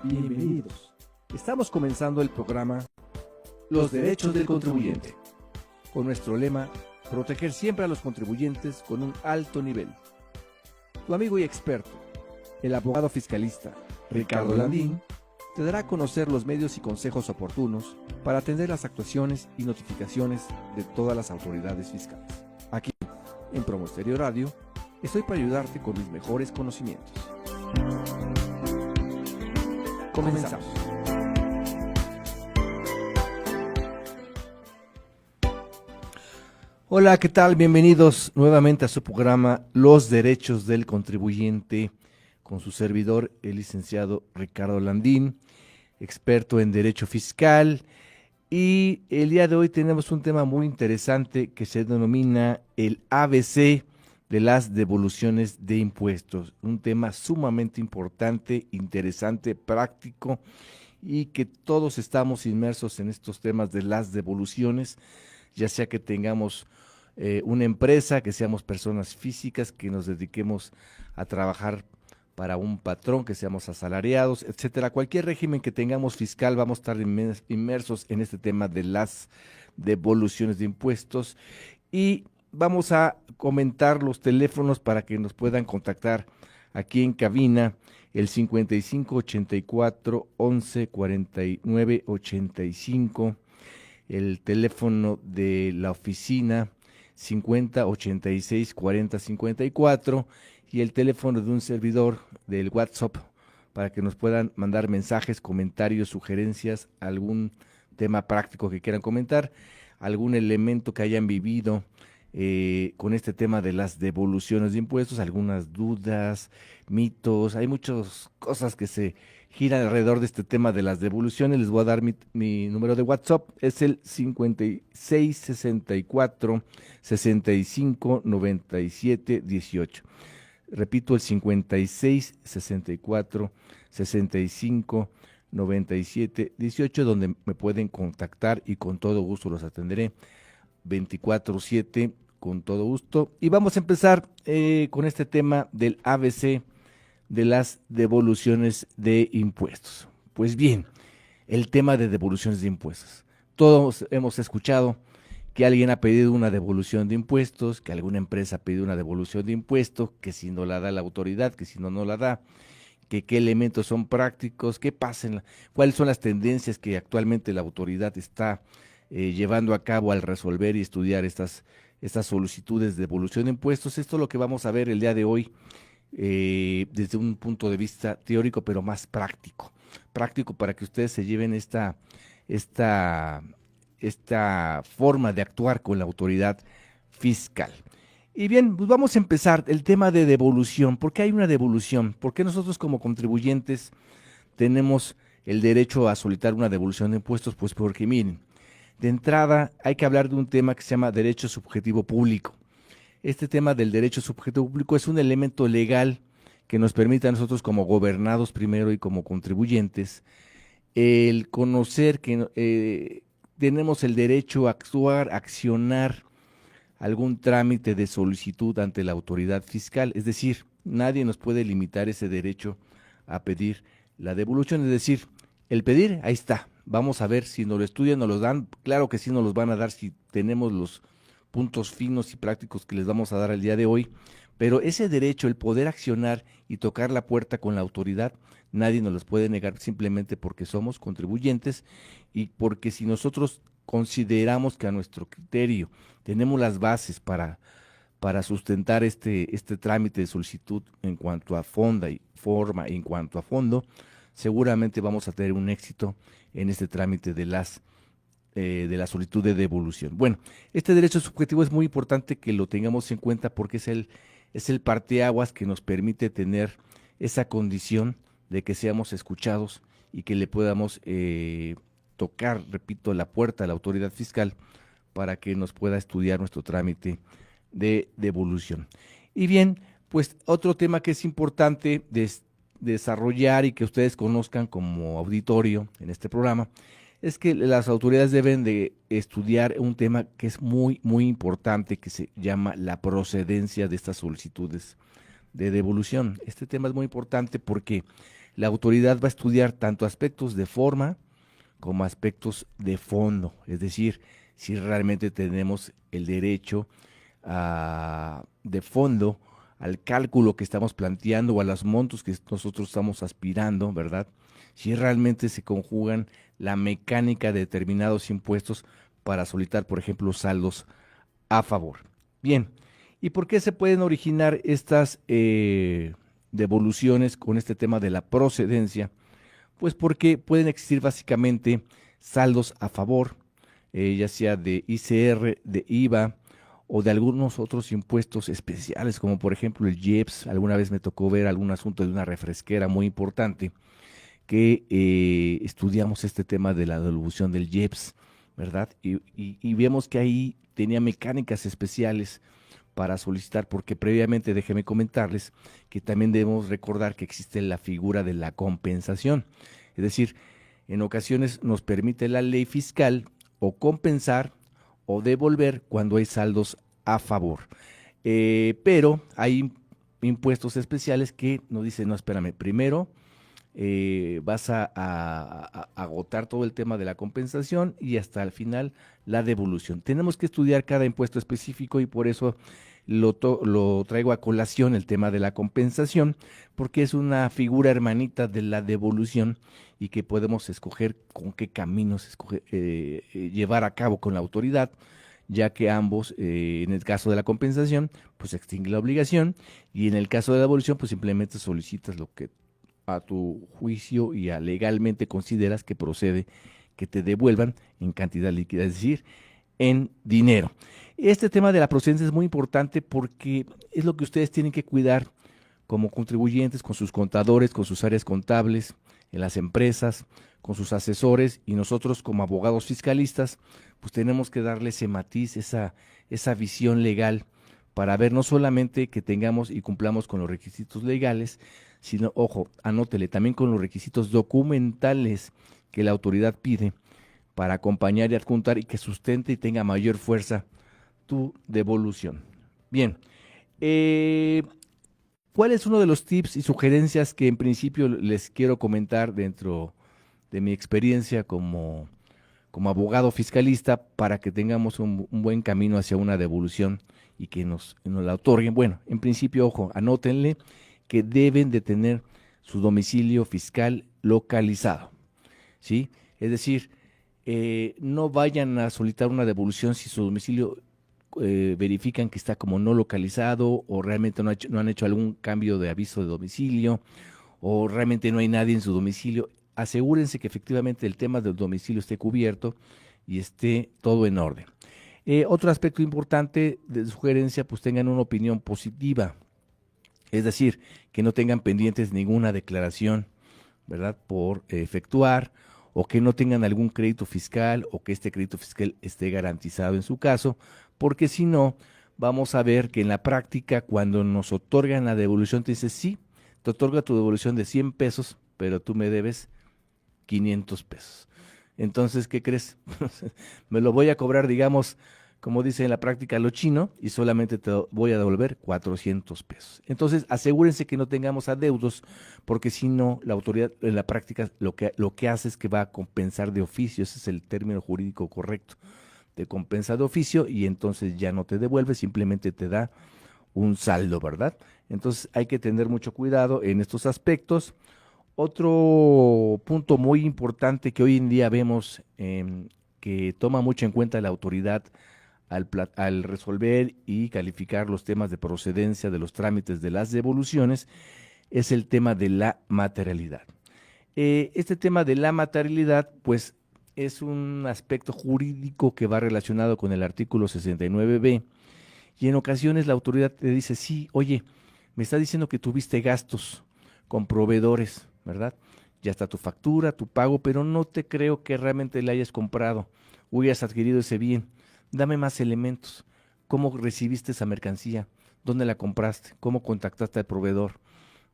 Bienvenidos. Estamos comenzando el programa Los Derechos del Contribuyente, con nuestro lema, proteger siempre a los contribuyentes con un alto nivel. Tu amigo y experto, el abogado fiscalista Ricardo Landín, te dará a conocer los medios y consejos oportunos para atender las actuaciones y notificaciones de todas las autoridades fiscales. Aquí, en Promo Estéreo Radio, estoy para ayudarte con mis mejores conocimientos. Comenzamos. Hola, ¿qué tal? Bienvenidos nuevamente a su programa Los Derechos del Contribuyente, con su servidor, el licenciado Ricardo Landín, experto en Derecho Fiscal. Y el día de hoy tenemos un tema muy interesante que se denomina el ABC de las devoluciones de impuestos. Un tema sumamente importante, interesante, práctico, y que todos estamos inmersos en estos temas de las devoluciones, ya sea que tengamos una empresa, que seamos personas físicas, que nos dediquemos a trabajar para un patrón, que seamos asalariados, etcétera. Cualquier régimen que tengamos fiscal, vamos a estar inmersos en este tema de las devoluciones de impuestos. Y vamos a comentar los teléfonos para que nos puedan contactar aquí en cabina, el 55 84 11 49 85, el teléfono de la oficina 50 86 40 54 y el teléfono de un servidor del WhatsApp para que nos puedan mandar mensajes, comentarios, sugerencias, algún tema práctico que quieran comentar, algún elemento que hayan vivido con este tema de las devoluciones de impuestos, algunas dudas, mitos. Hay muchas cosas que se giran alrededor de este tema de las devoluciones. Les voy a dar mi número de WhatsApp, es el 56 64 65 97 18. Repito, el 56 64 65 97 18, donde me pueden contactar y con todo gusto los atenderé 24/7, con todo gusto. Y vamos a empezar con este tema del ABC de las devoluciones de impuestos. Pues bien, el tema de devoluciones de impuestos. Todos hemos escuchado que alguien ha pedido una devolución de impuestos, que alguna empresa ha pedido una devolución de impuestos, que si no la da la autoridad, que si no, no la da, que qué elementos son prácticos, qué pasa, cuáles son las tendencias que actualmente la autoridad está llevando a cabo al resolver y estudiar estas solicitudes de devolución de impuestos. Esto es lo que vamos a ver el día de hoy desde un punto de vista teórico, pero más práctico para que ustedes se lleven esta forma de actuar con la autoridad fiscal. Y bien, pues vamos a empezar el tema de devolución. ¿Por qué hay una devolución? ¿Por qué nosotros como contribuyentes tenemos el derecho a solicitar una devolución de impuestos? Pues porque miren, de entrada hay que hablar de un tema que se llama derecho subjetivo público. Este tema del derecho subjetivo público es un elemento legal que nos permite a nosotros como gobernados primero y como contribuyentes el conocer que tenemos el derecho a actuar, accionar algún trámite de solicitud ante la autoridad fiscal. Es decir, nadie nos puede limitar ese derecho a pedir la devolución. Es decir, el pedir, ahí está. Vamos a ver si nos lo estudian, nos los dan. Claro que sí nos los van a dar si tenemos los puntos finos y prácticos que les vamos a dar el día de hoy. Pero ese derecho, el poder accionar y tocar la puerta con la autoridad, nadie nos los puede negar simplemente porque somos contribuyentes y porque si nosotros consideramos que a nuestro criterio tenemos las bases para sustentar este trámite de solicitud en cuanto a forma en cuanto a fondo, seguramente vamos a tener un éxito en este trámite de la solicitud de devolución. Bueno, este derecho subjetivo es muy importante que lo tengamos en cuenta porque es el parteaguas que nos permite tener esa condición de que seamos escuchados y que le podamos tocar, repito, la puerta a la autoridad fiscal para que nos pueda estudiar nuestro trámite de devolución. Y bien, pues otro tema que es importante desarrollar y que ustedes conozcan como auditorio en este programa es que las autoridades deben de estudiar un tema que es muy, muy importante, que se llama la procedencia de estas solicitudes de devolución. Este tema es muy importante porque la autoridad va a estudiar tanto aspectos de forma como aspectos de fondo, es decir, si realmente tenemos el derecho de fondo al cálculo que estamos planteando o a los montos que nosotros estamos aspirando, ¿verdad? Si realmente se conjugan la mecánica de determinados impuestos para solicitar, por ejemplo, saldos a favor. Bien, ¿y por qué se pueden originar estas devoluciones con este tema de la procedencia? Pues porque pueden existir básicamente saldos a favor, ya sea de ICR, de IVA o de algunos otros impuestos especiales, como por ejemplo el IEPS. Alguna vez me tocó ver algún asunto de una refresquera muy importante que estudiamos este tema de la devolución del IEPS, ¿verdad? Y vemos que ahí tenía mecánicas especiales para solicitar, porque previamente déjeme comentarles que también debemos recordar que existe la figura de la compensación. Es decir, en ocasiones nos permite la ley fiscal o compensar o devolver cuando hay saldos a favor. Pero hay impuestos especiales que nos dicen, no, espérame, primero vas a agotar todo el tema de la compensación y hasta el final la devolución. Tenemos que estudiar cada impuesto específico y por eso lo traigo a colación el tema de la compensación, porque es una figura hermanita de la devolución y que podemos escoger con qué caminos llevar a cabo con la autoridad, ya que ambos, en el caso de la compensación, pues se extingue la obligación y en el caso de la devolución, pues simplemente solicitas lo que a tu juicio y legalmente consideras que procede que te devuelvan en cantidad líquida, es decir, en dinero. Este tema de la procedencia es muy importante porque es lo que ustedes tienen que cuidar como contribuyentes, con sus contadores, con sus áreas contables, en las empresas, con sus asesores y nosotros como abogados fiscalistas, pues tenemos que darle ese matiz, esa visión legal para ver no solamente que tengamos y cumplamos con los requisitos legales, sino, ojo, anótele, también con los requisitos documentales que la autoridad pide para acompañar y adjuntar y que sustente y tenga mayor fuerza tu devolución. Bien, ¿cuál es uno de los tips y sugerencias que en principio les quiero comentar dentro de mi experiencia como abogado fiscalista para que tengamos un buen camino hacia una devolución y que nos la otorguen? Bueno, en principio, ojo, anótenle que deben de tener su domicilio fiscal localizado, ¿sí? Es decir, no vayan a solicitar una devolución si su domicilio verifican que está como no localizado o realmente no han hecho algún cambio de aviso de domicilio o realmente no hay nadie en su domicilio. Asegúrense que efectivamente el tema del domicilio esté cubierto y esté todo en orden. Otro aspecto importante de sugerencia, pues tengan una opinión positiva, es decir, que no tengan pendientes ninguna declaración, ¿verdad?, por efectuar, o que no tengan algún crédito fiscal o que este crédito fiscal esté garantizado en su caso, porque si no, vamos a ver que en la práctica cuando nos otorgan la devolución te dice, sí, te otorga tu devolución de 100 pesos, pero tú me debes 500 pesos. Entonces, ¿qué crees? Me lo voy a cobrar, digamos, como dice en la práctica, lo chino, y solamente te voy a devolver 400 pesos. Entonces, asegúrense que no tengamos adeudos, porque si no, la autoridad en la práctica lo que hace es que va a compensar de oficio, ese es el término jurídico correcto, te compensa de oficio y entonces ya no te devuelve, simplemente te da un saldo, ¿verdad? Entonces, hay que tener mucho cuidado en estos aspectos. Otro punto muy importante que hoy en día vemos que toma mucho en cuenta la autoridad al resolver y calificar los temas de procedencia de los trámites de las devoluciones es el tema de la materialidad. Este tema de la materialidad, pues, es un aspecto jurídico que va relacionado con el artículo 69b y en ocasiones la autoridad te dice, sí, oye, me está diciendo que tuviste gastos con proveedores, ¿verdad? Ya está tu factura, tu pago, pero no te creo que realmente le hayas comprado o hayas adquirido ese bien. Dame más elementos. ¿Cómo recibiste esa mercancía? ¿Dónde la compraste? ¿Cómo contactaste al proveedor?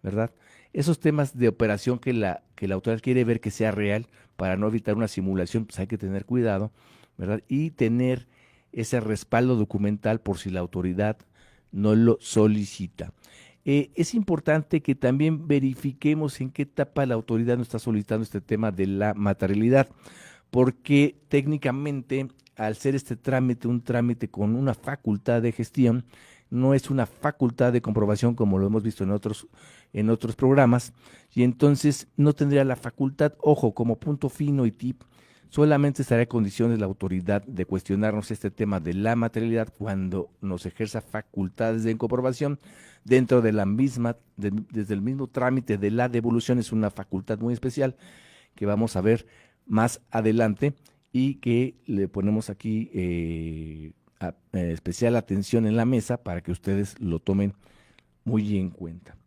¿Verdad? Esos temas de operación que la autoridad quiere ver que sea real para no evitar una simulación, pues hay que tener cuidado, ¿verdad? Y tener ese respaldo documental por si la autoridad no lo solicita. Es importante que también verifiquemos en qué etapa la autoridad nos está solicitando este tema de la materialidad, porque técnicamente, al ser este trámite un trámite con una facultad de gestión, no es una facultad de comprobación como lo hemos visto en otros programas, y entonces no tendría la facultad, ojo, como punto fino y tip, solamente estará en condiciones la autoridad de cuestionarnos este tema de la materialidad cuando nos ejerza facultades de comprobación dentro de la misma, desde el mismo trámite de la devolución. Es una facultad muy especial que vamos a ver más adelante y que le ponemos aquí especial atención en la mesa para que ustedes lo tomen muy en cuenta.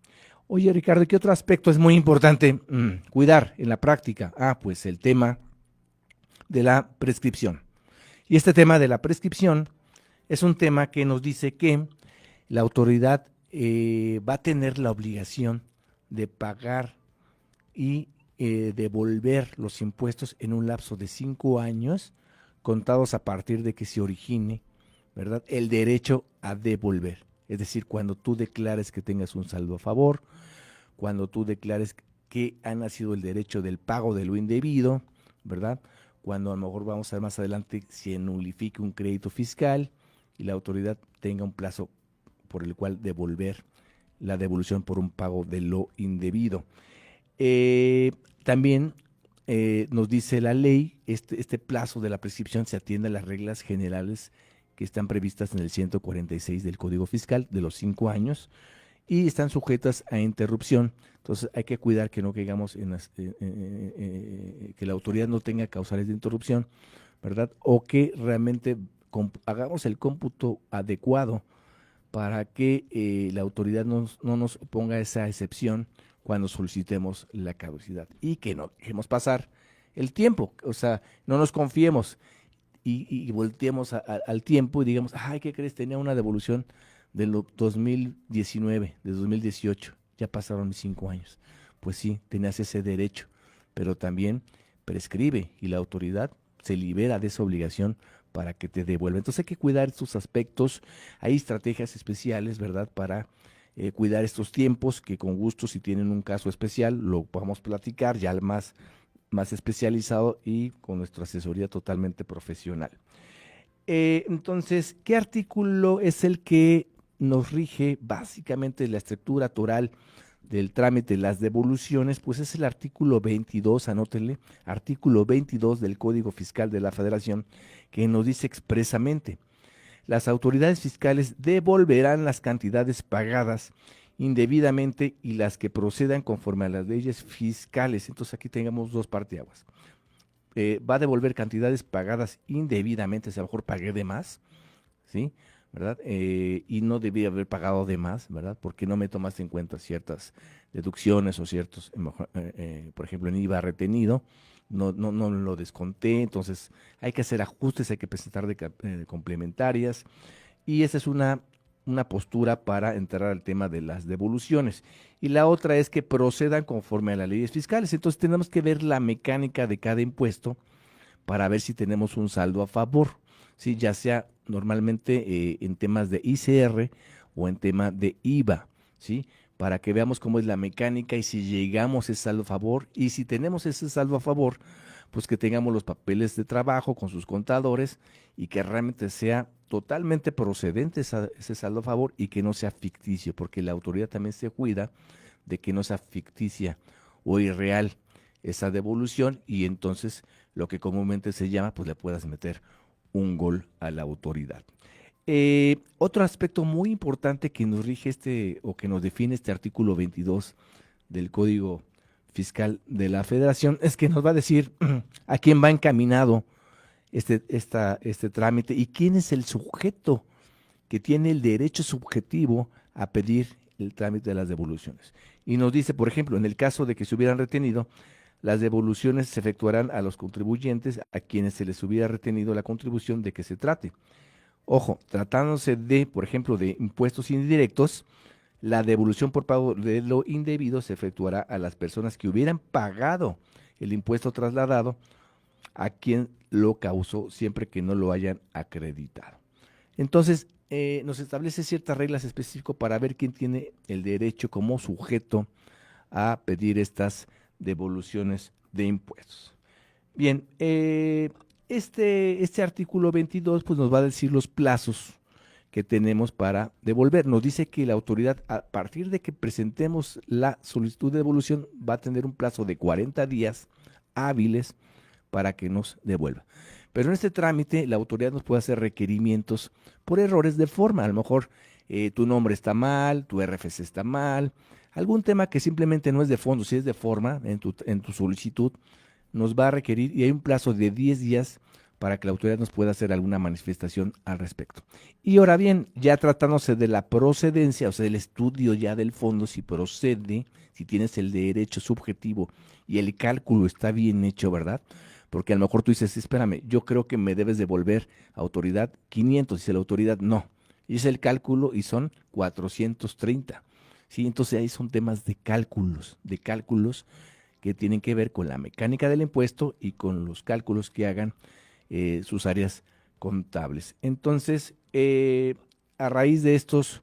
Oye, Ricardo, ¿qué otro aspecto es muy importante cuidar en la práctica? Pues el tema de la prescripción. Y este tema de la prescripción es un tema que nos dice que la autoridad va a tener la obligación de pagar y devolver los impuestos en un lapso de 5 años, contados a partir de que se origine, ¿verdad?, el derecho a devolver. Es decir, cuando tú declares que tengas un saldo a favor, cuando tú declares que ha nacido el derecho del pago de lo indebido, ¿verdad? Cuando a lo mejor vamos a ver más adelante se nulifique un crédito fiscal y la autoridad tenga un plazo por el cual devolver la devolución por un pago de lo indebido. También nos dice la ley, este plazo de la prescripción se atiende a las reglas generales que están previstas en el 146 del Código Fiscal de los 5 años y están sujetas a interrupción. Entonces hay que cuidar que no caigamos en que la autoridad no tenga causales de interrupción, ¿verdad? O que realmente hagamos el cómputo adecuado para que la autoridad no nos ponga esa excepción cuando solicitemos la caducidad y que no dejemos pasar el tiempo, o sea, no nos confiemos y volteemos al tiempo y digamos, ay, ¿qué crees? Tenía una devolución de 2019, de 2018, ya pasaron mis 5 años. Pues sí, tenías ese derecho, pero también prescribe y la autoridad se libera de esa obligación para que te devuelva. Entonces hay que cuidar estos aspectos, hay estrategias especiales, ¿verdad?, para cuidar estos tiempos, que con gusto, si tienen un caso especial, lo podamos platicar ya más especializado y con nuestra asesoría totalmente profesional. Entonces, ¿qué artículo es el que nos rige básicamente la estructura toral del trámite de las devoluciones? Pues es el artículo 22, anótenle, artículo 22 del Código Fiscal de la Federación, que nos dice expresamente: las autoridades fiscales devolverán las cantidades pagadas indebidamente y las que procedan conforme a las leyes fiscales. Entonces aquí tengamos dos parteaguas. Va a devolver cantidades pagadas indebidamente, si a lo mejor pagué de más, ¿sí?, ¿verdad? Y no debía haber pagado de más, ¿verdad? Porque no me tomaste en cuenta ciertas deducciones o ciertos, por ejemplo, en IVA retenido, no lo desconté, entonces hay que hacer ajustes, hay que presentar complementarias, y esa es una postura para entrar al tema de las devoluciones. Y la otra es que procedan conforme a las leyes fiscales. Entonces tenemos que ver la mecánica de cada impuesto para ver si tenemos un saldo a favor, ¿sí?, ya sea normalmente en temas de ICR o en tema de IVA, ¿sí?, para que veamos cómo es la mecánica y si llegamos a ese saldo a favor, y si tenemos ese saldo a favor, pues que tengamos los papeles de trabajo con sus contadores y que realmente sea totalmente procedente ese saldo a favor y que no sea ficticio, porque la autoridad también se cuida de que no sea ficticia o irreal esa devolución, y entonces lo que comúnmente se llama, pues le puedas meter un gol a la autoridad. Otro aspecto muy importante que nos rige o que nos define este artículo 22 del Código Fiscal de la Federación es que nos va a decir a quién va encaminado este trámite y quién es el sujeto que tiene el derecho subjetivo a pedir el trámite de las devoluciones. Y nos dice, por ejemplo, en el caso de que se hubieran retenido, las devoluciones se efectuarán a los contribuyentes a quienes se les hubiera retenido la contribución de que se trate. Ojo, tratándose de, por ejemplo, de impuestos indirectos, la devolución por pago de lo indebido se efectuará a las personas que hubieran pagado el impuesto trasladado a quien lo causó, siempre que no lo hayan acreditado. Entonces, nos establece ciertas reglas específicas para ver quién tiene el derecho como sujeto a pedir estas devoluciones de impuestos. Bien, este artículo 22 pues nos va a decir los plazos que tenemos para devolver. Nos dice que la autoridad, a partir de que presentemos la solicitud de devolución, va a tener un plazo de 40 días hábiles para que nos devuelva. Pero en este trámite la autoridad nos puede hacer requerimientos por errores de forma. A lo mejor tu nombre está mal, tu RFC está mal, algún tema que simplemente no es de fondo, si es de forma en tu solicitud, nos va a requerir y hay un plazo de 10 días para que la autoridad nos pueda hacer alguna manifestación al respecto. Y ahora bien, ya tratándose de la procedencia, o sea, del estudio ya del fondo, si procede, si tienes el derecho subjetivo y el cálculo está bien hecho, ¿verdad? Porque a lo mejor tú dices, espérame, yo creo que me debes devolver, autoridad, 500, dice la autoridad, no. Hice el cálculo y son 430. ¿Sí? Entonces ahí son temas de cálculos que tienen que ver con la mecánica del impuesto y con los cálculos que hagan sus áreas contables. Entonces, a raíz de estos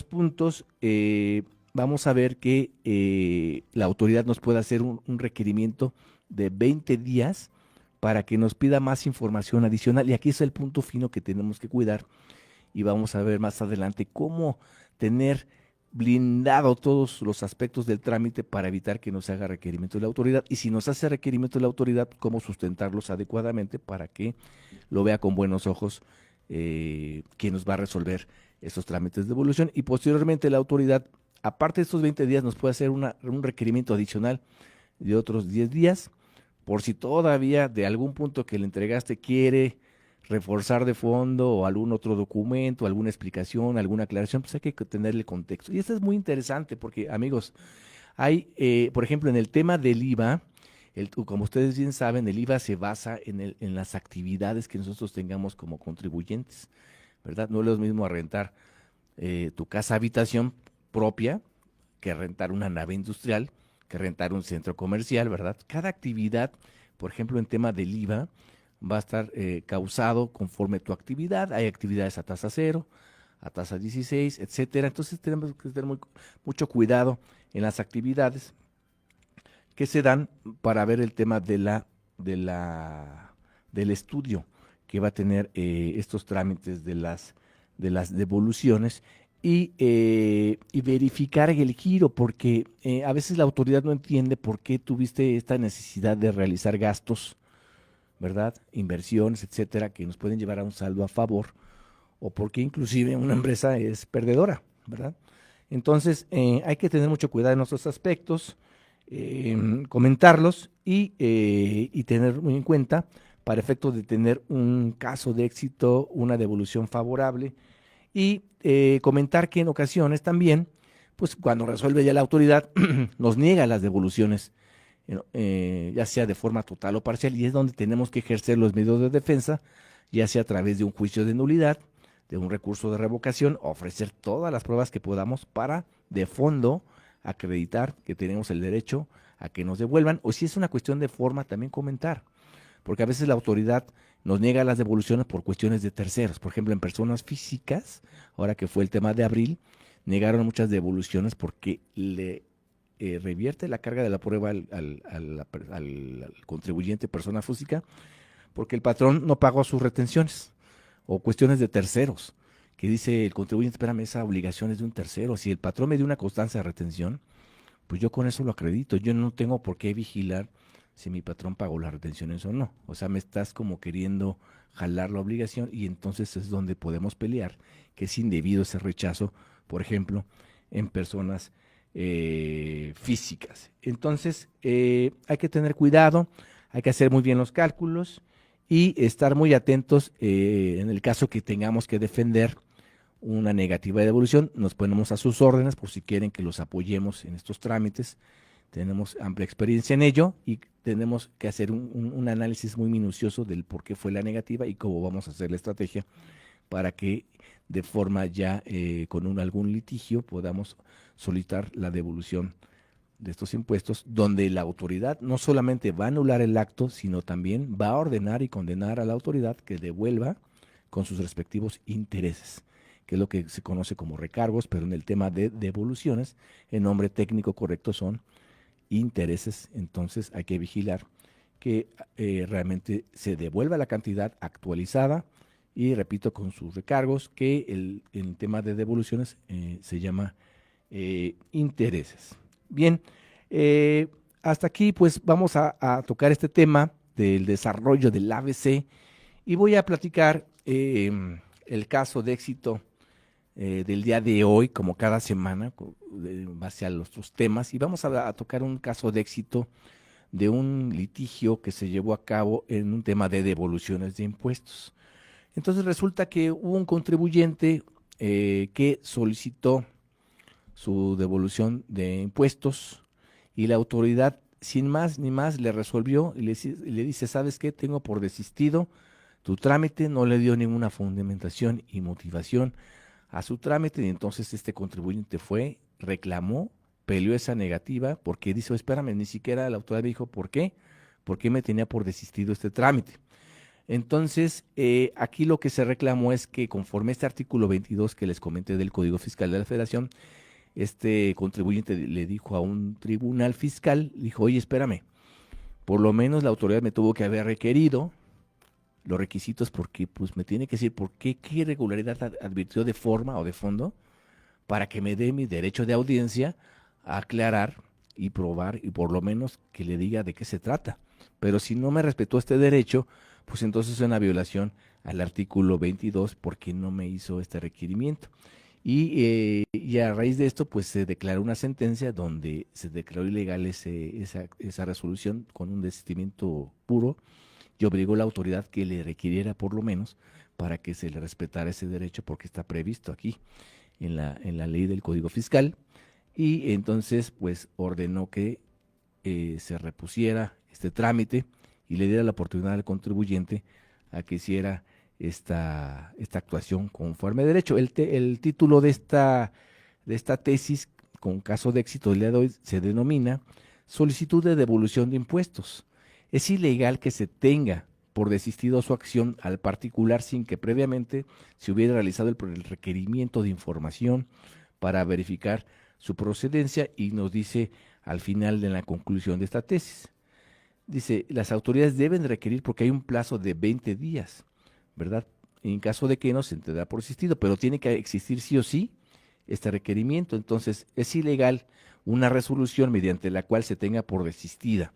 puntos, vamos a ver que la autoridad nos puede hacer un requerimiento de 20 días para que nos pida más información adicional. Y aquí es el punto fino que tenemos que cuidar y vamos a ver más adelante cómo tener blindado todos los aspectos del trámite para evitar que nos haga requerimiento de la autoridad y si nos hace requerimiento de la autoridad, cómo sustentarlos adecuadamente para que lo vea con buenos ojos quien nos va a resolver esos trámites de devolución y posteriormente la autoridad, aparte de estos 20 días, nos puede hacer un requerimiento adicional de otros 10 días por si todavía de algún punto que le entregaste quiere reforzar de fondo o algún otro documento, alguna explicación, alguna aclaración, pues hay que tenerle contexto. Y esto es muy interesante porque, amigos, hay, por ejemplo, en el tema del IVA, como ustedes bien saben, el IVA se basa en las actividades que nosotros tengamos como contribuyentes, ¿verdad? No es lo mismo a rentar tu casa habitación propia que rentar una nave industrial, que rentar un centro comercial, ¿verdad? Cada actividad, por ejemplo, en tema del IVA, va a estar causado conforme tu actividad. Hay actividades a tasa 0, a tasa 16, etcétera. Entonces tenemos que tener mucho cuidado en las actividades que se dan para ver el tema del estudio que va a tener estos trámites de las devoluciones y verificar el giro, porque a veces la autoridad no entiende por qué tuviste esta necesidad de realizar gastos, ¿verdad? Inversiones, etcétera, que nos pueden llevar a un saldo a favor, o porque inclusive una empresa es perdedora, ¿verdad? Entonces, hay que tener mucho cuidado en nuestros aspectos, comentarlos y tener muy en cuenta para efectos de tener un caso de éxito, una devolución favorable y comentar que en ocasiones también, pues cuando resuelve ya la autoridad, nos niega las devoluciones ya sea de forma total o parcial, y es donde tenemos que ejercer los medios de defensa, ya sea a través de un juicio de nulidad, de un recurso de revocación, ofrecer todas las pruebas que podamos para, de fondo, acreditar que tenemos el derecho a que nos devuelvan, o si es una cuestión de forma, también comentar, porque a veces la autoridad nos niega las devoluciones por cuestiones de terceros, por ejemplo, en personas físicas, ahora que fue el tema de abril, negaron muchas devoluciones porque le revierte la carga de la prueba al contribuyente persona física porque el patrón no pagó sus retenciones o cuestiones de terceros, que dice el contribuyente, espérame, esa obligación es de un tercero. Si el patrón me dio una constancia de retención, pues yo con eso lo acredito. Yo no tengo por qué vigilar si mi patrón pagó las retenciones o no. O sea, me estás como queriendo jalar la obligación y entonces es donde podemos pelear, que es indebido ese rechazo, por ejemplo, en personas físicas. Entonces, hay que tener cuidado, hay que hacer muy bien los cálculos y estar muy atentos en el caso que tengamos que defender una negativa de devolución, nos ponemos a sus órdenes por si quieren que los apoyemos en estos trámites. Tenemos amplia experiencia en ello y tenemos que hacer un análisis muy minucioso del por qué fue la negativa y cómo vamos a hacer la estrategia para que de forma ya con algún litigio podamos solicitar la devolución de estos impuestos, donde la autoridad no solamente va a anular el acto, sino también va a ordenar y condenar a la autoridad que devuelva con sus respectivos intereses, que es lo que se conoce como recargos, pero en el tema de devoluciones, el nombre técnico correcto son intereses. Entonces hay que vigilar que realmente se devuelva la cantidad actualizada y, repito, con sus recargos, que el tema de devoluciones se llama intereses. Bien, hasta aquí pues vamos a tocar este tema del desarrollo del ABC y voy a platicar el caso de éxito del día de hoy, como cada semana, en base a los otros temas, y vamos a tocar un caso de éxito de un litigio que se llevó a cabo en un tema de devoluciones de impuestos. Entonces resulta que hubo un contribuyente que solicitó su devolución de impuestos y la autoridad, sin más ni más, le resolvió y le dice, ¿sabes qué? Tengo por desistido tu trámite. No le dio ninguna fundamentación y motivación a su trámite, y entonces este contribuyente fue, reclamó, peleó esa negativa, porque dice, espérame, ni siquiera la autoridad me dijo por qué me tenía por desistido este trámite. Entonces, aquí lo que se reclamó es que, conforme a este artículo 22 que les comenté del Código Fiscal de la Federación, este contribuyente le dijo a un tribunal fiscal, dijo, oye, espérame, por lo menos la autoridad me tuvo que haber requerido los requisitos, porque pues me tiene que decir por qué irregularidad advirtió de forma o de fondo, para que me dé mi derecho de audiencia a aclarar y probar, y por lo menos que le diga de qué se trata. Pero si no me respetó este derecho, pues entonces es una violación al artículo 22, porque no me hizo este requerimiento. Y a raíz de esto, pues se declaró una sentencia donde se declaró ilegal esa resolución con un desistimiento puro, y obligó a la autoridad que le requiriera por lo menos para que se le respetara ese derecho, porque está previsto aquí en la ley del Código Fiscal. Y entonces pues ordenó que se repusiera este trámite y le diera la oportunidad al contribuyente a que hiciera esta actuación conforme a derecho. El título de esta tesis, con caso de éxito del día de hoy, se denomina solicitud de devolución de impuestos. Es ilegal que se tenga por desistido su acción al particular sin que previamente se hubiera realizado el requerimiento de información para verificar su procedencia, y nos dice al final de la conclusión de esta tesis. Dice, las autoridades deben requerir, porque hay un plazo de 20 días, ¿verdad? En caso de que no, se entenderá por existido, pero tiene que existir sí o sí este requerimiento. Entonces, es ilegal una resolución mediante la cual se tenga por desistida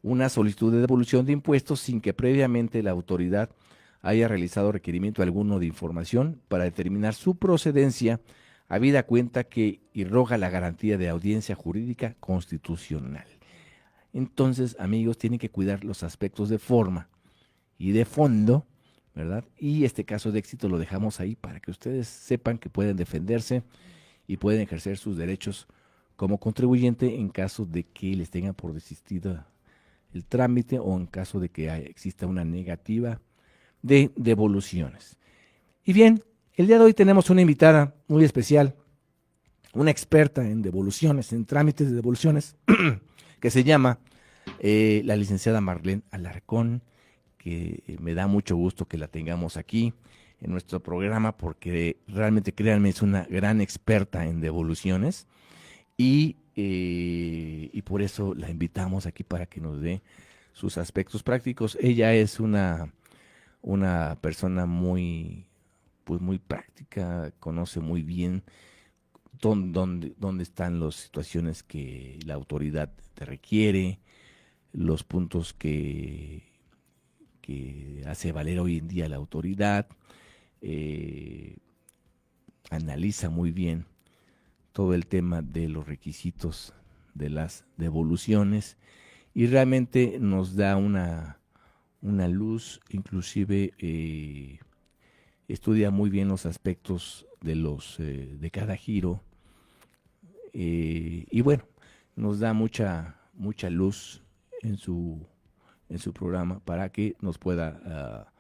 una solicitud de devolución de impuestos sin que previamente la autoridad haya realizado requerimiento alguno de información para determinar su procedencia, habida cuenta que irroga la garantía de audiencia jurídica constitucional. Entonces, amigos, tienen que cuidar los aspectos de forma y de fondo, ¿verdad? Y este caso de éxito lo dejamos ahí para que ustedes sepan que pueden defenderse y pueden ejercer sus derechos como contribuyente en caso de que les tengan por desistido el trámite, o en caso de que exista una negativa de devoluciones. Y bien, el día de hoy tenemos una invitada muy especial, una experta en devoluciones, en trámites de devoluciones, que se llama la licenciada Marlene Alarcón, que me da mucho gusto que la tengamos aquí en nuestro programa, porque realmente, créanme, es una gran experta en devoluciones, y por eso la invitamos aquí para que nos dé sus aspectos prácticos. Ella es una persona muy, pues muy práctica, conoce muy bien dónde están las situaciones que la autoridad te requiere, los puntos que hace valer hoy en día la autoridad, analiza muy bien todo el tema de los requisitos de las devoluciones, y realmente nos da una luz, inclusive estudia muy bien los aspectos de cada giro, y bueno, nos da mucha luz en su programa para que nos pueda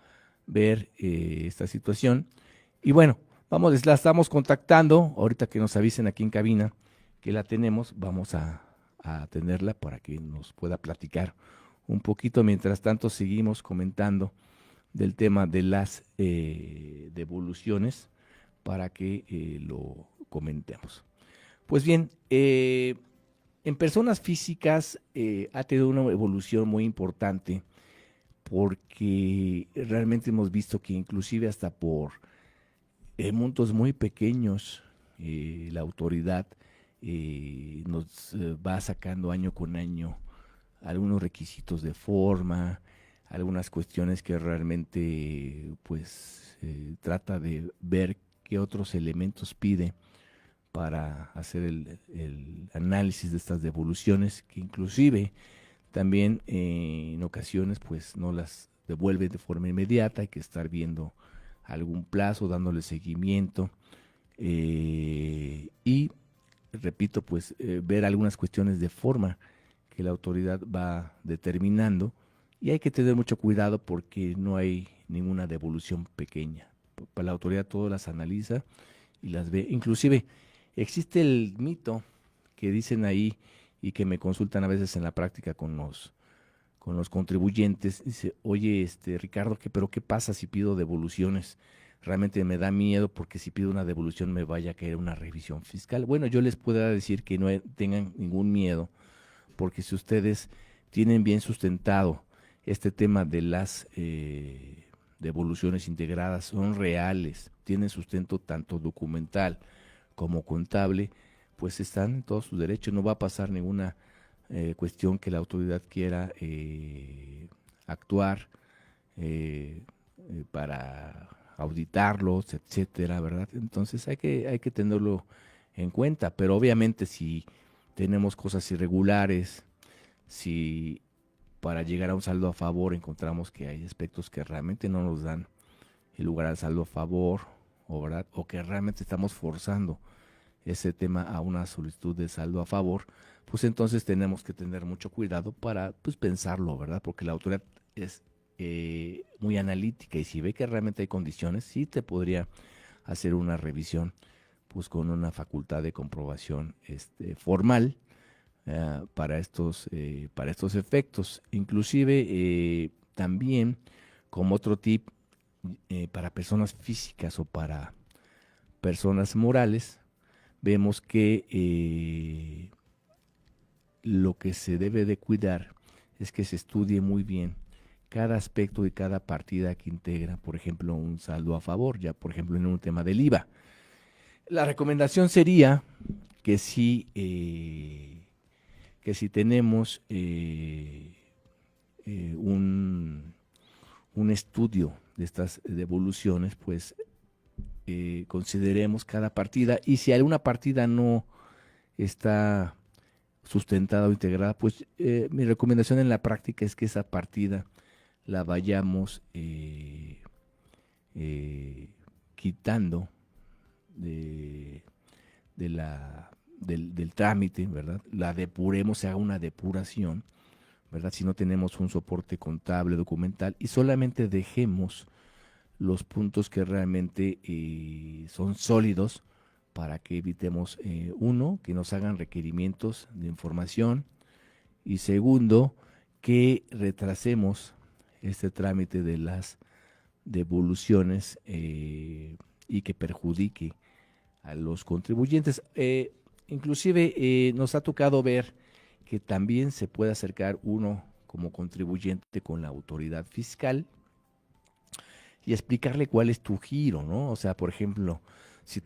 ver esta situación. Y bueno, la estamos contactando, ahorita que nos avisen aquí en cabina que la tenemos, vamos a tenerla para que nos pueda platicar un poquito. Mientras tanto, seguimos comentando del tema de las devoluciones para que lo comentemos. Pues bien, en personas físicas ha tenido una evolución muy importante porque realmente hemos visto que inclusive hasta por montos muy pequeños la autoridad nos va sacando año con año algunos requisitos de forma, algunas cuestiones que realmente pues trata de ver qué otros elementos pide para hacer el análisis de estas devoluciones, que inclusive también en ocasiones pues no las devuelve de forma inmediata, hay que estar viendo algún plazo, dándole seguimiento y repito pues ver algunas cuestiones de forma que la autoridad va determinando y hay que tener mucho cuidado porque no hay ninguna devolución pequeña. Para la autoridad todo las analiza y las ve. Inclusive existe el mito que dicen ahí y que me consultan a veces en la práctica con los contribuyentes. Dice, oye, Ricardo, pero ¿qué pasa si pido devoluciones? Realmente me da miedo porque si pido una devolución me vaya a caer una revisión fiscal. Bueno, yo les puedo decir que no tengan ningún miedo, porque si ustedes tienen bien sustentado este tema de las devoluciones integradas, son reales, tienen sustento tanto documental como contable, pues están en todos sus derechos, no va a pasar ninguna cuestión que la autoridad quiera actuar para auditarlos, etcétera, ¿verdad? Entonces hay que tenerlo en cuenta, pero obviamente si tenemos cosas irregulares, si para llegar a un saldo a favor encontramos que hay aspectos que realmente no nos dan el lugar al saldo a favor, ¿verdad? O que realmente estamos forzando ese tema a una solicitud de saldo a favor, pues entonces tenemos que tener mucho cuidado para pues pensarlo, ¿verdad? Porque la autoridad es muy analítica y si ve que realmente hay condiciones, sí te podría hacer una revisión pues con una facultad de comprobación formal para estos efectos. Inclusive también como otro tip para personas físicas o para personas morales, vemos que lo que se debe de cuidar es que se estudie muy bien cada aspecto de cada partida que integra, por ejemplo, un saldo a favor, ya por ejemplo en un tema del IVA. La recomendación sería que si tenemos un estudio de estas devoluciones, pues consideremos cada partida y si alguna partida no está sustentada o integrada, pues mi recomendación en la práctica es que esa partida la vayamos quitando de, del trámite, ¿verdad? La depuremos, se haga una depuración, ¿verdad? Si no tenemos un soporte contable, documental, y solamente dejemos los puntos que realmente son sólidos para que evitemos, uno, que nos hagan requerimientos de información y segundo, que retrasemos este trámite de las devoluciones y que perjudique a los contribuyentes. Inclusive nos ha tocado ver que también se puede acercar uno como contribuyente con la autoridad fiscal y explicarle cuál es tu giro, ¿no? O sea, por ejemplo, si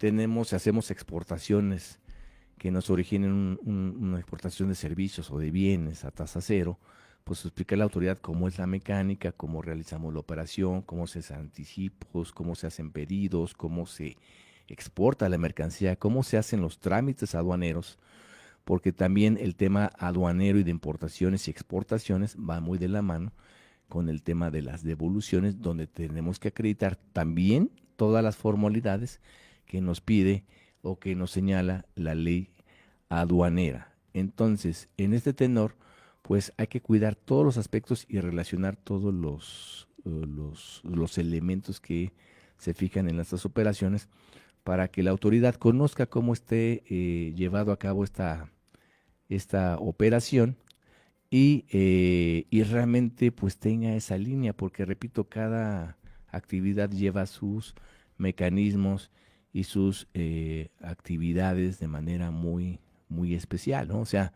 hacemos exportaciones que nos originen una exportación de servicios o de bienes a tasa cero, pues explicar a la autoridad cómo es la mecánica, cómo realizamos la operación, cómo se hacen anticipos, cómo se hacen pedidos, cómo se exporta la mercancía, cómo se hacen los trámites aduaneros, porque también el tema aduanero y de importaciones y exportaciones va muy de la mano con el tema de las devoluciones, donde tenemos que acreditar también todas las formalidades que nos pide o que nos señala la ley aduanera. Entonces, en este tenor, pues hay que cuidar todos los aspectos y relacionar todos los elementos que se fijan en estas operaciones para que la autoridad conozca cómo esté llevado a cabo esta operación y realmente pues tenga esa línea, porque repito, cada actividad lleva sus mecanismos y sus actividades de manera muy, muy especial, ¿no? O sea,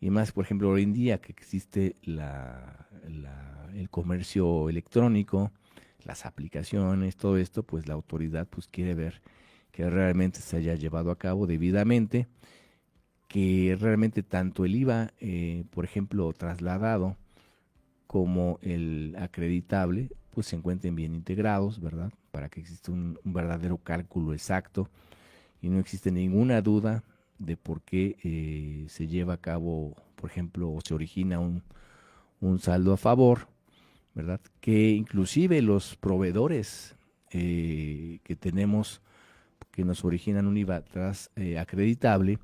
y más, por ejemplo, hoy en día que existe el comercio electrónico, las aplicaciones, todo esto, pues la autoridad pues quiere ver que realmente se haya llevado a cabo debidamente, que realmente tanto el IVA, por ejemplo, trasladado, como el acreditable, pues se encuentren bien integrados, ¿verdad? Para que exista un verdadero cálculo exacto y no existe ninguna duda de por qué se lleva a cabo, por ejemplo, o se origina un saldo a favor, ¿verdad? Que inclusive los proveedores que tenemos, que nos originan un IVA tras acreditable,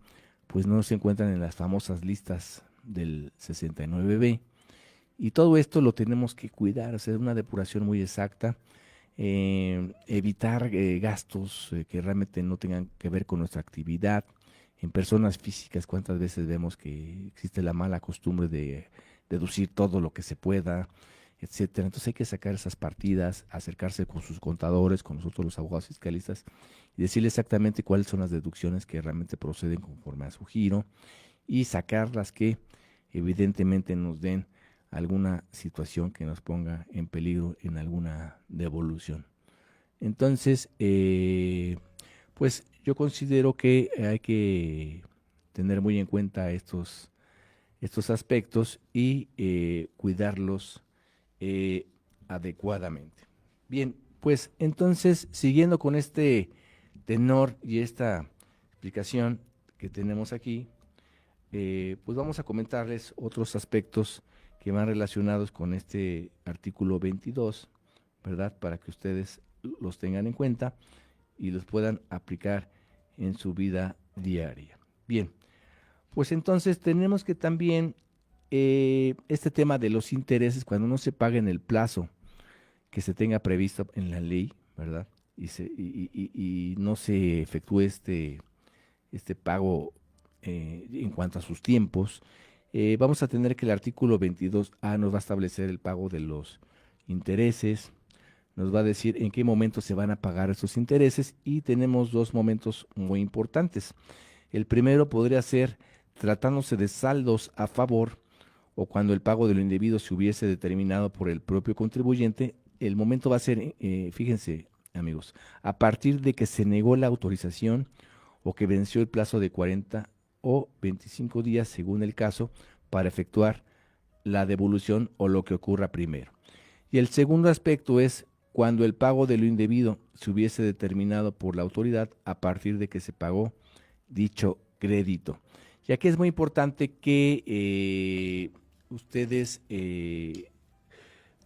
pues no se encuentran en las famosas listas del 69B. Y todo esto lo tenemos que cuidar, hacer una depuración muy exacta, evitar gastos que realmente no tengan que ver con nuestra actividad. En personas físicas, ¿cuántas veces vemos que existe la mala costumbre de deducir todo lo que se pueda, etcétera? Entonces hay que sacar esas partidas, acercarse con sus contadores, con nosotros los abogados fiscalistas, y decirle exactamente cuáles son las deducciones que realmente proceden conforme a su giro y sacar las que evidentemente nos den alguna situación que nos ponga en peligro en alguna devolución. Entonces, pues yo considero que hay que tener muy en cuenta estos aspectos y cuidarlos adecuadamente. Bien, pues entonces, siguiendo con este tenor y esta explicación que tenemos aquí, pues vamos a comentarles otros aspectos que van relacionados con este artículo 22, ¿verdad? Para que ustedes los tengan en cuenta y los puedan aplicar en su vida diaria. Bien, pues entonces tenemos que también este tema de los intereses, cuando no se paga en el plazo que se tenga previsto en la ley, ¿verdad? Y no se efectúe este pago en cuanto a sus tiempos, vamos a tener que el artículo 22A nos va a establecer el pago de los intereses, nos va a decir en qué momento se van a pagar esos intereses y tenemos dos momentos muy importantes. El primero podría ser tratándose de saldos a favor o cuando el pago de lo indebido se hubiese determinado por el propio contribuyente. El momento va a ser, fíjense amigos, a partir de que se negó la autorización o que venció el plazo de 40 o 25 días, según el caso, para efectuar la devolución o lo que ocurra primero. Y el segundo aspecto es cuando el pago de lo indebido se hubiese determinado por la autoridad a partir de que se pagó dicho crédito. Y aquí es muy importante que ustedes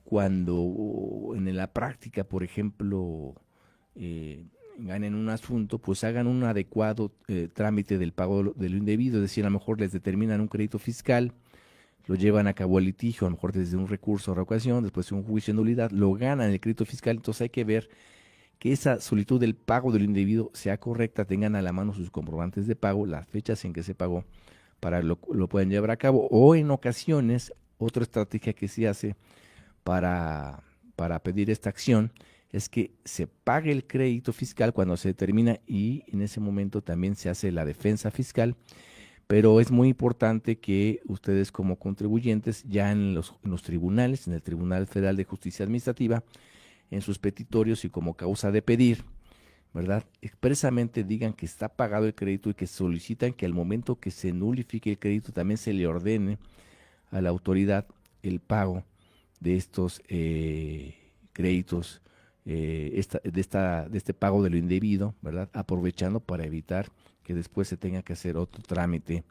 cuando en la práctica, por ejemplo, ganen un asunto, pues hagan un adecuado trámite del pago de lo indebido, es decir, a lo mejor les determinan un crédito fiscal, lo llevan a cabo el litigio, a lo mejor desde un recurso a revocación, después de un juicio de nulidad, lo ganan el crédito fiscal, entonces hay que ver que esa solicitud del pago de lo indebido sea correcta, tengan a la mano sus comprobantes de pago, las fechas en que se pagó, para lo puedan llevar a cabo, o en ocasiones, otra estrategia que se hace para pedir esta acción es que se pague el crédito fiscal cuando se determina y en ese momento también se hace la defensa fiscal, pero es muy importante que ustedes como contribuyentes ya en los tribunales, en el Tribunal Federal de Justicia Administrativa, en sus petitorios y como causa de pedir, ¿verdad? Expresamente digan que está pagado el crédito y que solicitan que al momento que se nulifique el crédito también se le ordene a la autoridad el pago de estos créditos, de este pago de lo indebido, ¿verdad? Aprovechando para evitar que después se tenga que hacer otro trámite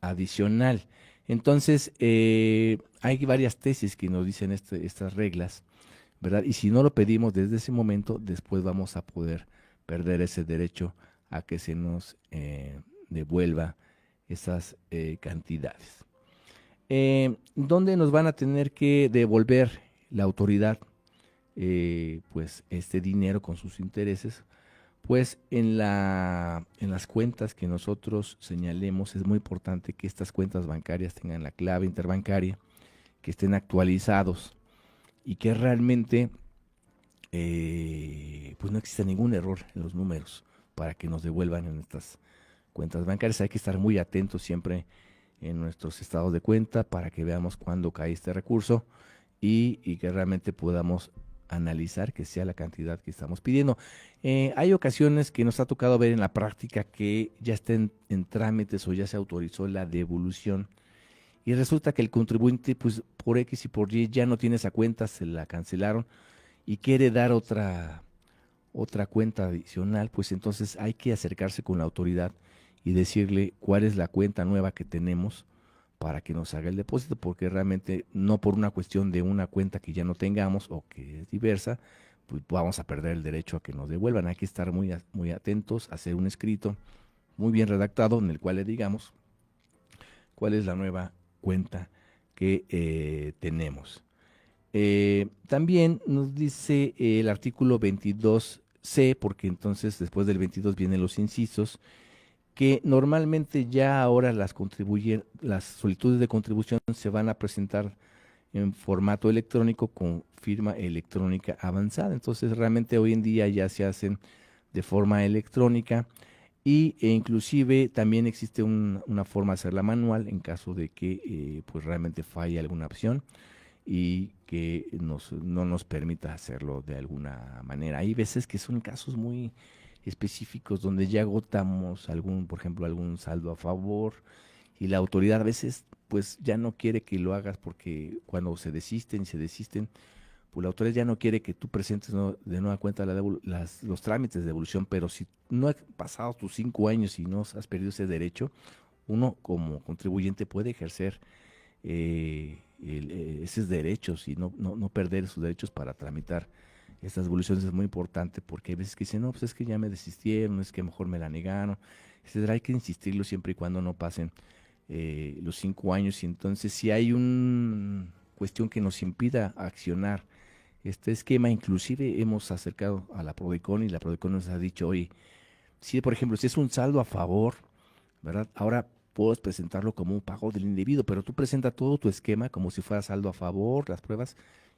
adicional. Entonces, hay varias tesis que nos dicen estas reglas, ¿verdad? Y si no lo pedimos desde ese momento, después vamos a poder perder ese derecho a que se nos devuelva esas cantidades. ¿Dónde nos van a tener que devolver la autoridad pues este dinero con sus intereses? Pues en las cuentas que nosotros señalemos es muy importante que estas cuentas bancarias tengan la clave interbancaria, que estén actualizados y que realmente pues no exista ningún error en los números para que nos devuelvan en estas cuentas bancarias. Hay que estar muy atentos siempre en nuestros estados de cuenta para que veamos cuándo cae este recurso y que realmente podamos analizar que sea la cantidad que estamos pidiendo. Hay ocasiones que nos ha tocado ver en la práctica que ya estén en trámites o ya se autorizó la devolución y resulta que el contribuyente, pues por X y por Y ya no tiene esa cuenta, se la cancelaron y quiere dar otra cuenta adicional, pues entonces hay que acercarse con la autoridad y decirle cuál es la cuenta nueva que tenemos para que nos haga el depósito, porque realmente no por una cuestión de una cuenta que ya no tengamos o que es diversa, pues vamos a perder el derecho a que nos devuelvan. Hay que estar muy atentos, hacer un escrito muy bien redactado en el cual le digamos cuál es la nueva cuenta que tenemos. También nos dice el artículo 22C, porque entonces después del 22 vienen los incisos, que normalmente ya ahora las solicitudes de contribución se van a presentar en formato electrónico con firma electrónica avanzada. Entonces realmente hoy en día ya se hacen de forma electrónica e inclusive también existe una forma de hacerla manual en caso de que pues realmente falle alguna opción y que no nos permita hacerlo de alguna manera. Hay veces que son casos muy específicos donde ya agotamos por ejemplo, algún saldo a favor y la autoridad a veces pues ya no quiere que lo hagas porque cuando se desisten, pues la autoridad ya no quiere que tú presentes de nueva cuenta los trámites de devolución, pero si no han pasado tus 5 años y no has perdido ese derecho, uno como contribuyente puede ejercer esos derechos y no perder esos derechos para tramitar estas devoluciones. Es muy importante porque hay veces que dicen, no, pues es que ya me desistieron, es que mejor me la negaron, etcétera. Hay que insistirlo siempre y cuando no pasen los 5 años. Y entonces, si hay una cuestión que nos impida accionar este esquema, inclusive hemos acercado a la Prodecon y la Prodecon nos ha dicho, oye, si por ejemplo, si es un saldo a favor, ¿verdad? Ahora puedes presentarlo como un pago del individuo, pero tú presenta todo tu esquema como si fuera saldo a favor, las pruebas,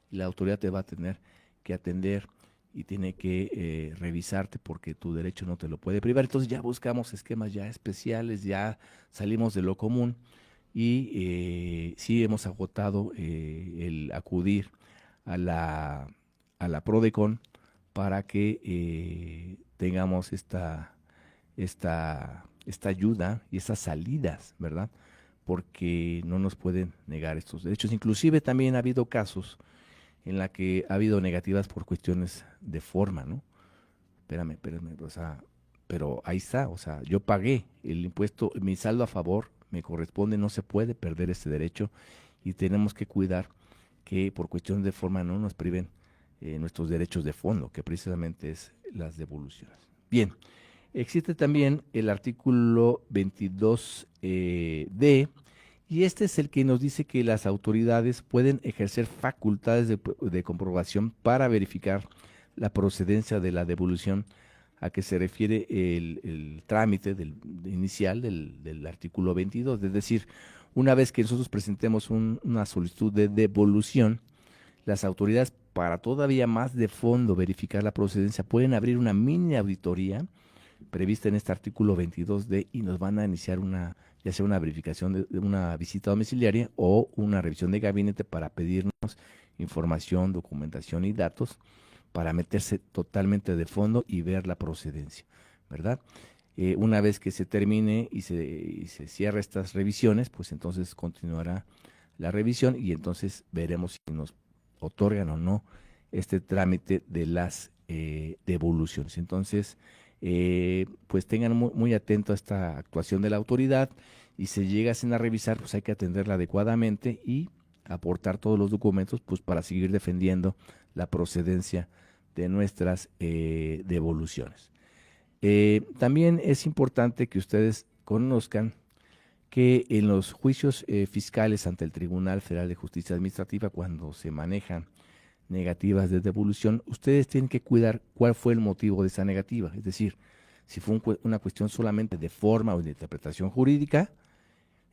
y la autoridad te va a tener que atender y tiene que revisarte porque tu derecho no te lo puede privar. Entonces ya buscamos esquemas ya especiales, ya salimos de lo común y sí hemos agotado el acudir a la Prodecon para que tengamos esta ayuda y estas salidas, ¿verdad? Porque no nos pueden negar estos derechos. Inclusive también ha habido casos en la que ha habido negativas por cuestiones de forma, ¿no? Espérame, o sea, pero ahí está, o sea, yo pagué el impuesto, mi saldo a favor me corresponde, no se puede perder ese derecho y tenemos que cuidar que por cuestiones de forma no nos priven nuestros derechos de fondo, que precisamente es las devoluciones. Bien, existe también el artículo 22D, y este es el que nos dice que las autoridades pueden ejercer facultades de comprobación para verificar la procedencia de la devolución a que se refiere el trámite inicial del artículo 22. Es decir, una vez que nosotros presentemos una solicitud de devolución, las autoridades, para todavía más de fondo verificar la procedencia, pueden abrir una mini auditoría prevista en este artículo 22D y nos van a iniciar ya sea una verificación de una visita domiciliaria o una revisión de gabinete para pedirnos información, documentación y datos para meterse totalmente de fondo y ver la procedencia, ¿verdad? Una vez que se termine y se cierre estas revisiones, pues entonces continuará la revisión y entonces veremos si nos otorgan o no este trámite de las devoluciones. Entonces, pues tengan muy atento a esta actuación de la autoridad y si llegasen a revisar, pues hay que atenderla adecuadamente y aportar todos los documentos pues para seguir defendiendo la procedencia de nuestras devoluciones. También es importante que ustedes conozcan que en los juicios fiscales ante el Tribunal Federal de Justicia Administrativa, cuando se manejan negativas de devolución, ustedes tienen que cuidar cuál fue el motivo de esa negativa. Es decir, si fue una cuestión solamente de forma o de interpretación jurídica,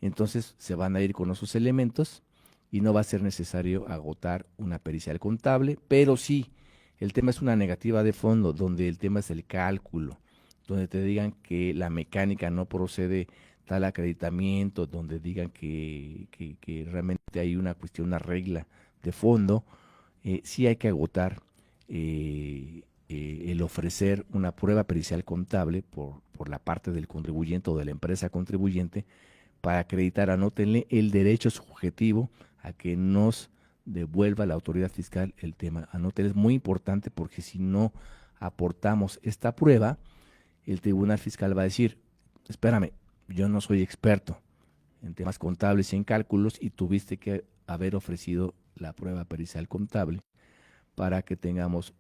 entonces se van a ir con esos elementos y no va a ser necesario agotar una pericial contable, pero sí, el tema es una negativa de fondo, donde el tema es el cálculo, donde te digan que la mecánica no procede tal acreditamiento, donde digan que realmente hay una cuestión, una regla de fondo, sí hay que agotar el ofrecer una prueba pericial contable por la parte del contribuyente o de la empresa contribuyente para acreditar, anótenle, el derecho subjetivo a que nos devuelva la autoridad fiscal el tema. Anótenle, es muy importante porque si no aportamos esta prueba, el tribunal fiscal va a decir, espérame, yo no soy experto en temas contables y en cálculos y tuviste que haber ofrecido la prueba pericial contable para que tengamos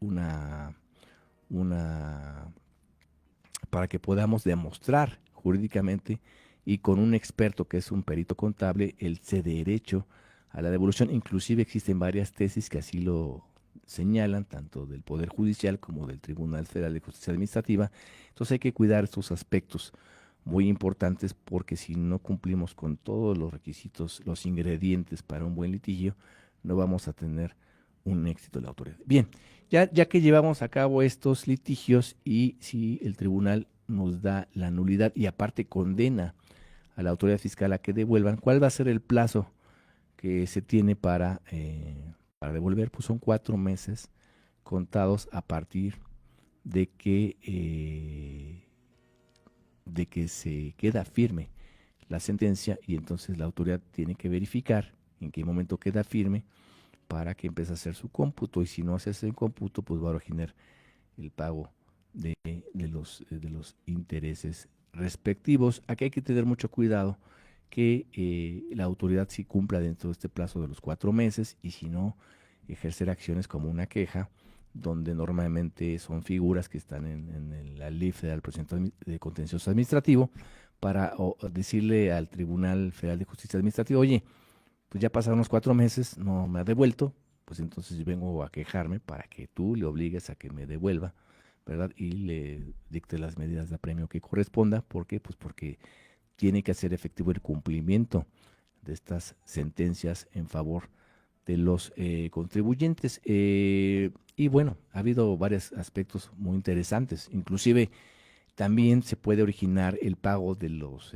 para que podamos demostrar jurídicamente y con un experto que es un perito contable, el derecho a la devolución. Inclusive existen varias tesis que así lo señalan, tanto del Poder Judicial como del Tribunal Federal de Justicia Administrativa. Entonces hay que cuidar estos aspectos muy importantes porque si no cumplimos con todos los requisitos, los ingredientes para un buen litigio, no vamos a tener un éxito de la autoridad. Bien, ya que llevamos a cabo estos litigios y si el tribunal nos da la nulidad y aparte condena a la autoridad fiscal a que devuelvan, ¿cuál va a ser el plazo que se tiene para devolver? Pues son 4 meses contados a partir de que se queda firme la sentencia y entonces la autoridad tiene que verificar en qué momento queda firme para que empiece a hacer su cómputo y si no hace ese cómputo pues va a originar el pago de los intereses respectivos. Aquí hay que tener mucho cuidado que la autoridad sí cumpla dentro de este plazo de los 4 meses y si no, ejercer acciones como una queja, donde normalmente son figuras que están en la Ley Federal de Contencioso Administrativo, para decirle al Tribunal Federal de Justicia Administrativa, oye, pues ya pasaron los 4 meses, no me ha devuelto, pues entonces yo vengo a quejarme para que tú le obligues a que me devuelva, ¿verdad? Y le dicte las medidas de apremio que corresponda. ¿Por qué? Pues porque tiene que hacer efectivo el cumplimiento de estas sentencias en favor de los contribuyentes. Y bueno, ha habido varios aspectos muy interesantes. Inclusive también se puede originar el pago de los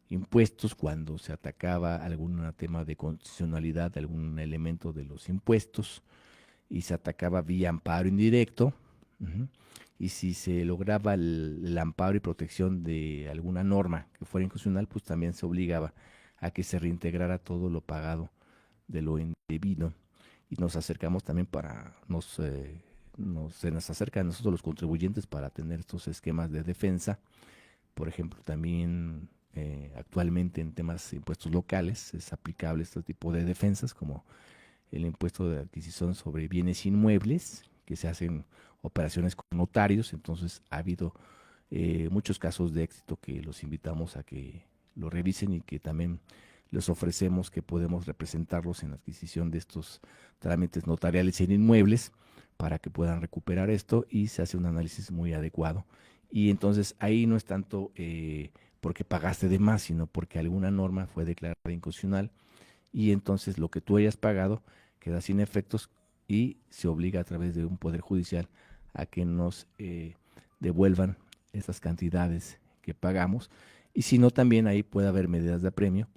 impuestos cuando se atacaba algún tema de constitucionalidad, algún elemento de los impuestos y se atacaba vía amparo indirecto. Uh-huh. Y si se lograba el amparo y protección de alguna norma que fuera inconstitucional, pues también se obligaba a que se reintegrara todo lo pagado de lo indebido. Y nos acercamos también se nos acerca a nosotros los contribuyentes para tener estos esquemas de defensa. Por ejemplo, también actualmente en temas de impuestos locales es aplicable este tipo de defensas, como el impuesto de adquisición sobre bienes inmuebles, que se hacen operaciones con notarios. Entonces ha habido muchos casos de éxito que los invitamos a que lo revisen y que también les ofrecemos que podemos representarlos en la adquisición de estos trámites notariales en inmuebles para que puedan recuperar esto y se hace un análisis muy adecuado. Y entonces ahí no es tanto porque pagaste de más, sino porque alguna norma fue declarada inconstitucional y entonces lo que tú hayas pagado queda sin efectos y se obliga a través de un poder judicial a que nos devuelvan esas cantidades que pagamos. Y si no, también ahí puede haber medidas de apremio,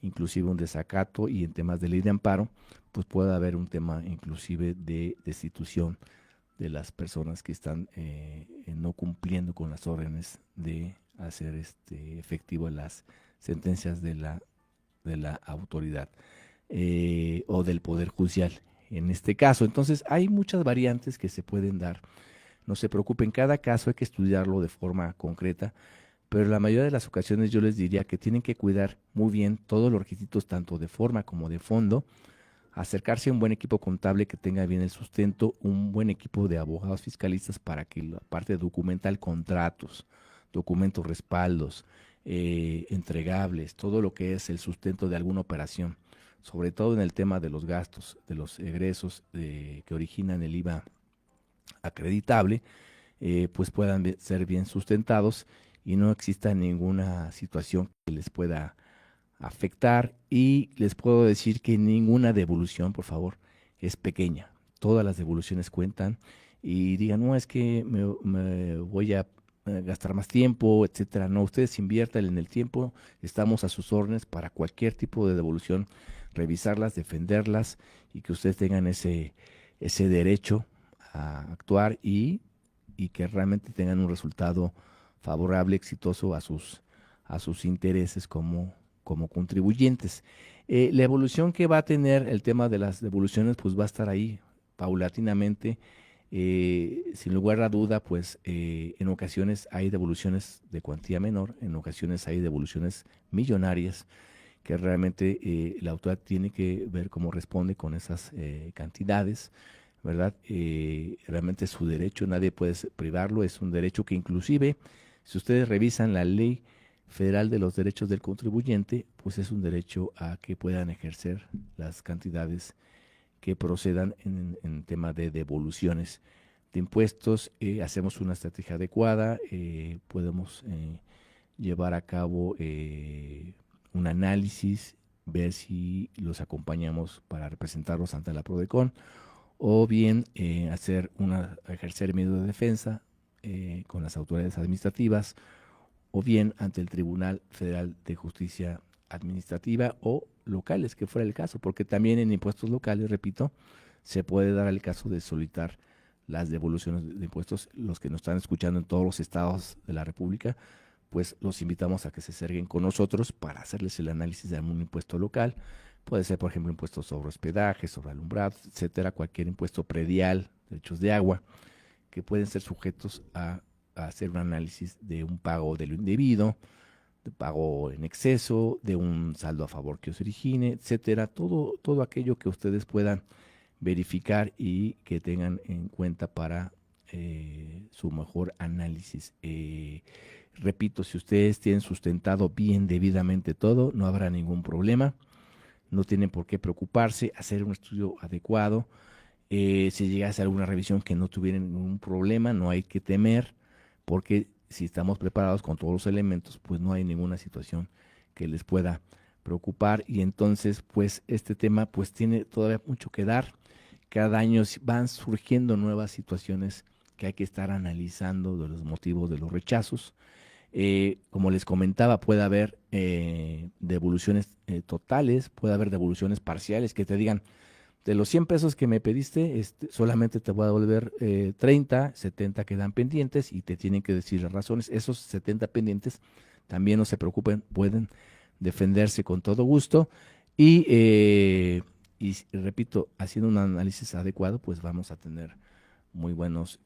inclusive un desacato, y en temas de ley de amparo, pues puede haber un tema inclusive de destitución de las personas que están no cumpliendo con las órdenes de hacer efectivo las sentencias de la autoridad o del Poder Judicial en este caso. Entonces hay muchas variantes que se pueden dar. No se preocupen, cada caso hay que estudiarlo de forma concreta, pero en la mayoría de las ocasiones yo les diría que tienen que cuidar muy bien todos los requisitos, tanto de forma como de fondo, acercarse a un buen equipo contable que tenga bien el sustento, un buen equipo de abogados fiscalistas para que la parte documental, contratos, documentos respaldos, entregables, todo lo que es el sustento de alguna operación, sobre todo en el tema de los gastos, de los egresos que originan el IVA acreditable, pues puedan ser bien sustentados y no exista ninguna situación que les pueda afectar. Y les puedo decir que ninguna devolución, por favor, es pequeña. Todas las devoluciones cuentan y digan, no, es que me voy a gastar más tiempo, etcétera. No, ustedes inviertan en el tiempo, estamos a sus órdenes para cualquier tipo de devolución, revisarlas, defenderlas y que ustedes tengan ese derecho a actuar y que realmente tengan un resultado favorable, exitoso a sus intereses como contribuyentes. La evolución que va a tener el tema de las devoluciones, pues va a estar ahí paulatinamente. Sin lugar a duda, pues en ocasiones hay devoluciones de cuantía menor, en ocasiones hay devoluciones millonarias, que realmente la autoridad tiene que ver cómo responde con esas cantidades, ¿verdad? Realmente es su derecho, nadie puede privarlo, es un derecho que inclusive, si ustedes revisan la ley federal de los derechos del contribuyente, pues es un derecho a que puedan ejercer las cantidades que procedan en tema de devoluciones de impuestos. Hacemos una estrategia adecuada, podemos llevar a cabo un análisis, ver si los acompañamos para representarlos ante la PRODECON, o bien ejercer medio de defensa con las autoridades administrativas, o bien ante el Tribunal Federal de Justicia Administrativa o locales, que fuera el caso, porque también en impuestos locales, repito, se puede dar el caso de solicitar las devoluciones de impuestos. Los que nos están escuchando en todos los estados de la República, pues los invitamos a que se acerquen con nosotros para hacerles el análisis de algún impuesto local. Puede ser, por ejemplo, impuestos sobre hospedaje, sobre alumbrado, etcétera, cualquier impuesto predial, derechos de agua, que pueden ser sujetos a hacer un análisis de un pago de lo indebido, de pago en exceso, de un saldo a favor que os origine, etcétera. Todo aquello que ustedes puedan verificar y que tengan en cuenta para su mejor análisis. Repito, si ustedes tienen sustentado bien debidamente todo, no habrá ningún problema. No tienen por qué preocuparse, hacer un estudio adecuado. Si llegase a alguna revisión que no tuviera ningún problema, no hay que temer, porque si estamos preparados con todos los elementos, pues no hay ninguna situación que les pueda preocupar. Y entonces, pues este tema pues tiene todavía mucho que dar. Cada año van surgiendo nuevas situaciones que hay que estar analizando de los motivos de los rechazos. Como les comentaba, puede haber devoluciones totales, puede haber devoluciones parciales que te digan, de los 100 pesos que me pediste, solamente te voy a devolver 30, 70 quedan pendientes y te tienen que decir las razones. Esos 70 pendientes también no se preocupen, pueden defenderse con todo gusto y repito, haciendo un análisis adecuado, pues vamos a tener muy buenos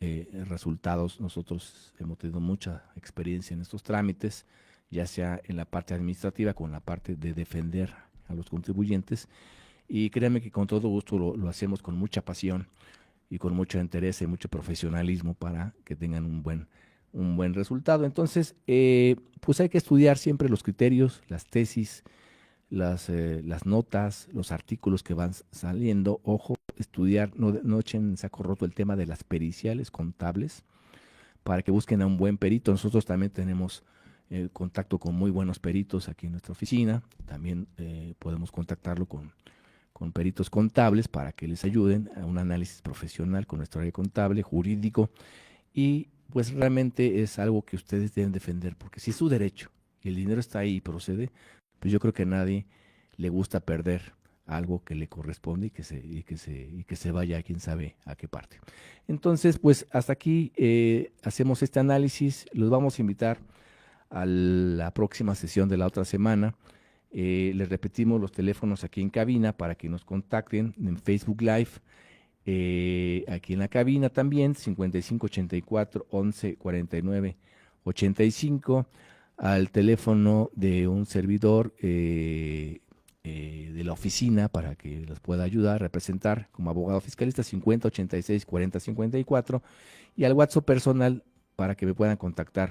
resultados. Nosotros hemos tenido mucha experiencia en estos trámites, ya sea en la parte administrativa como en la parte de defender a los contribuyentes. Y créanme que con todo gusto lo hacemos con mucha pasión y con mucho interés y mucho profesionalismo para que tengan un buen resultado. Entonces, pues hay que estudiar siempre los criterios, las tesis, las notas, los artículos que van saliendo. Ojo, estudiar, no echen en saco roto el tema de las periciales contables para que busquen a un buen perito. Nosotros también tenemos contacto con muy buenos peritos aquí en nuestra oficina. También podemos contactarlo con peritos contables para que les ayuden a un análisis profesional con nuestro área contable, jurídico, y pues realmente es algo que ustedes deben defender, porque si es su derecho y el dinero está ahí y procede, pues yo creo que a nadie le gusta perder algo que le corresponde y que se vaya a quién sabe a qué parte. Entonces, pues hasta aquí hacemos este análisis. Los vamos a invitar a la próxima sesión de la otra semana. Les repetimos los teléfonos aquí en cabina para que nos contacten en Facebook Live. Aquí en la cabina también, 5584 11 49 85, al teléfono de un servidor de la oficina para que los pueda ayudar, representar como abogado fiscalista, 50 86 40 54, y al WhatsApp personal para que me puedan contactar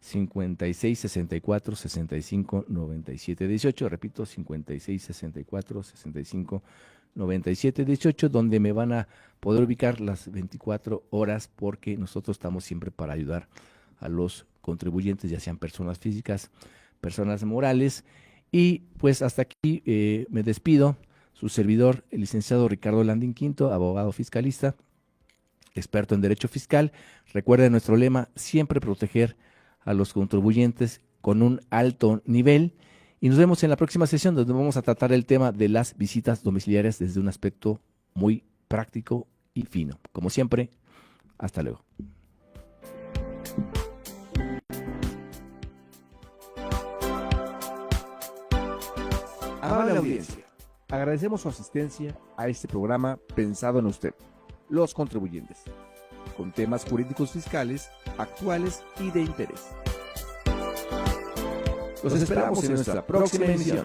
56 64 65 97 18, repito, 56 64 65 97 18, donde me van a poder ubicar las 24 horas, porque nosotros estamos siempre para ayudar a los contribuyentes, ya sean personas físicas, personas morales. Y pues hasta aquí me despido, su servidor, el licenciado Ricardo Landín Quinto, abogado fiscalista, experto en derecho fiscal. Recuerden nuestro lema: siempre proteger a los contribuyentes con un alto nivel. Y nos vemos en la próxima sesión, donde vamos a tratar el tema de las visitas domiciliarias desde un aspecto muy práctico y fino. Como siempre, hasta luego. Amable audiencia, agradecemos su asistencia a este programa pensado en usted, los contribuyentes, con temas jurídicos fiscales, actuales y de interés. Los esperamos en nuestra próxima emisión.